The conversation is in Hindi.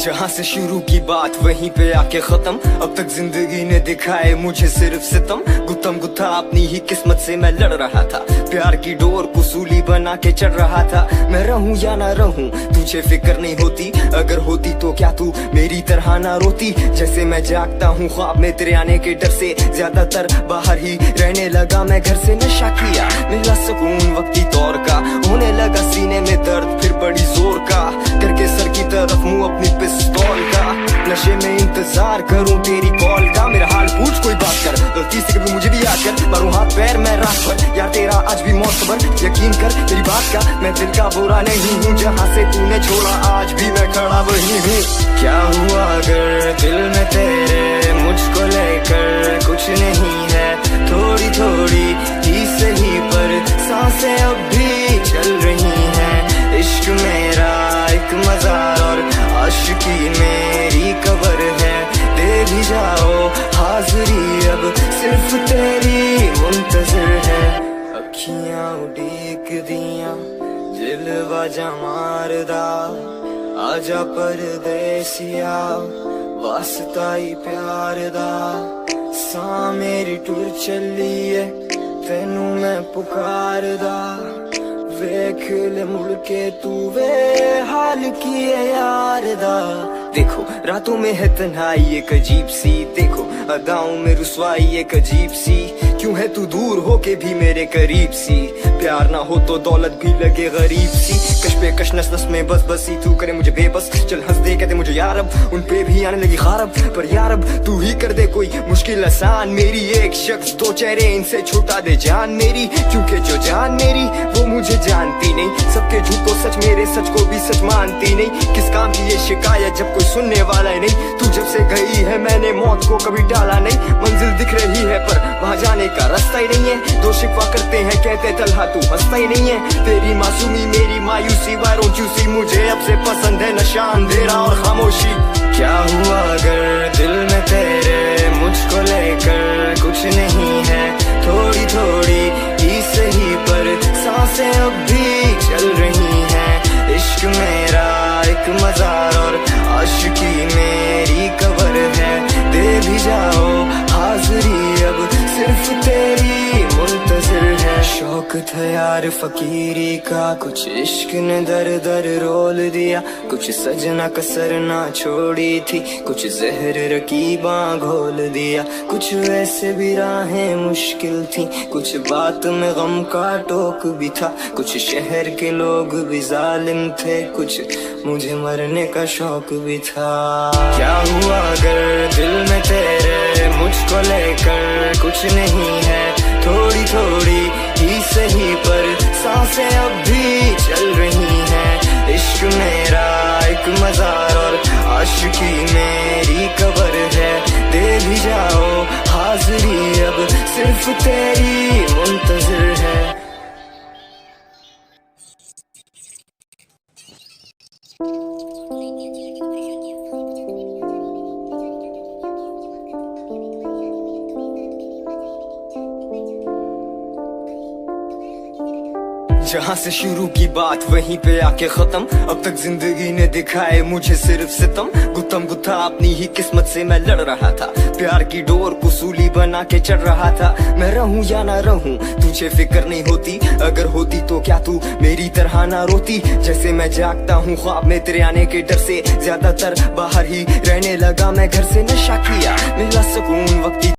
जहाँ से शुरू की बात वहीं पे आके खत्म। अब तक जिंदगी ने दिखाए मुझे सिर्फ सितम। गुत्थम गुत्था अपनी ही किस्मत से मैं लड़ रहा था। प्यार की डोर को सूली बना के चढ़ रहा था। मैं रहूं या ना रहूं तुझे फिक्र नहीं होती। अगर होती तो क्या तू मेरी तरह ना रोती। जैसे मैं जागता हूँ ख्वाब में तेरे आने के डर से, ज्यादातर बाहर ही रहने लगा मैं घर से। नशा किया मिला सुकून वक्ती तौर का, होने लगा सीने में दर्द फिर बड़ी जोर का। करके सर की तरफ मुंह अपनी पिस्तौल का, नशे में इंतजार करूं तेरी कॉल का। मेरा हाल पूछ कोई बात कर, गलती से कभी मुझे भी याद कर। मारूं हाथ पैर मैं रात भर यार तेरा आज भी मौत खबर। यकीन कर मेरी बात का मैं दिल का बुरा नहीं हूँ। जहाँ से तूने छोड़ा आज भी मैं खड़ा वही हूँ। क्या हुआ अगर दिल में तेरे मुझको लेकर कुछ नहीं है। थोड़ी थोड़ी ही सही पर सांसें अब भी चल रही हैं। इश्क मेरा एक मजार और आशिकी मेरी कबर है। दे भी जाओ हाजिरी अब सिर्फ तेरी मुंतजर है। अखियां उड़ीक दियां दिल बाजा मारदा, आजा परदेसिया वास्ता ही प्यार दा। सां मेरी टुर चली है तेनू मैं पुकारदा। वेख ले मुड़ के तू वे हाल की है यार दा। देखो रातों में है तन्हाई एक अजीब सी, देखो अदाओं में रुसवाई एक अजीब सी। क्यों है तू दूर होके भी मेरे करीब सी। प्यार ना हो तो दौलत भी लगे गरीब सी। कश पे कश नस नस में बस बसी तू करे मुझे बेबस। चल हंस दे कहते मुझे यार अब उन पे भी आने लगी खारब। पर यार अब तू ही कर दे कोई मुश्किल आसान मेरी। एक शख्स दो चेहरे इनसे छुटा दे जान मेरी। क्योंकि जो जान मेरी वो मुझे जानती नहीं। सबके झूठ को सच मेरे सच को भी सच मानती नहीं। किस काम की ये शिकायत जब कोई सुनने वाला ही नहीं। तू जब से गई है मैंने मौत को कभी टाला नहीं। मंजिल दिख रही है पर वहाँ जाने का रास्ता ही नहीं है। दो शिकवा करते हैं कहते तलहा तू हंसता ही नहीं है। तेरी मासूमी मेरी मायूसी वायरों चूसी। मुझे अब से पसंद है नशा अंधेरा और खामोशी। क्या हुआ अगर दिल में तेरे मुझको लेकर कुछ नहीं है। थोड़ी थोड़ी ही सही पर सांसें अब भी चल रही हैं। इश्क मेरा एक मजार और आशिकी मेरी कबर है। दे भी जाओ हाजिरी अब सिर्फ तेरी मुंतजर है। शौक था यार फकीरी का, कुछ इश्क ने दर दर रोल दिया। कुछ सजना कसर ना छोड़ी थी, कुछ जहर रकीबां घोल दिया। कुछ वैसे भी राहें मुश्किल थी, कुछ बात में गम का टोक भी था। कुछ शहर के लोग भी जालिम थे, कुछ मुझे मरने का शौक भी था। क्या हुआ अगर दिल में तेरे मुझको लेकर कुछ नहीं है। थोड़ी थोड़ी ही सही पर सांसें अब भी चल रही हैं। इश्क मेरा एक मजार और आशिकी मेरी कबर है। दे भी जाओ हाजिरी अब सिर्फ तेरी मुंतजर है। जहाँ से शुरू की बात वहीं पे आके खत्म। अब तक जिंदगी ने दिखाए मुझे सिर्फ सितम। गुत्थम गुत्था अपनी ही किस्मत से मैं लड़ रहा था। प्यार की डोर को सूली बना के चढ़ रहा था। मैं रहूं या ना रहूं तुझे फिक्र नहीं होती। अगर होती तो क्या तू मेरी तरह ना रोती। जैसे मैं जागता हूँ ख्वाब में तेरे आने के डर से, ज्यादातर बाहर ही रहने लगा मैं घर से। नशा किया मिला सुकून वक्ती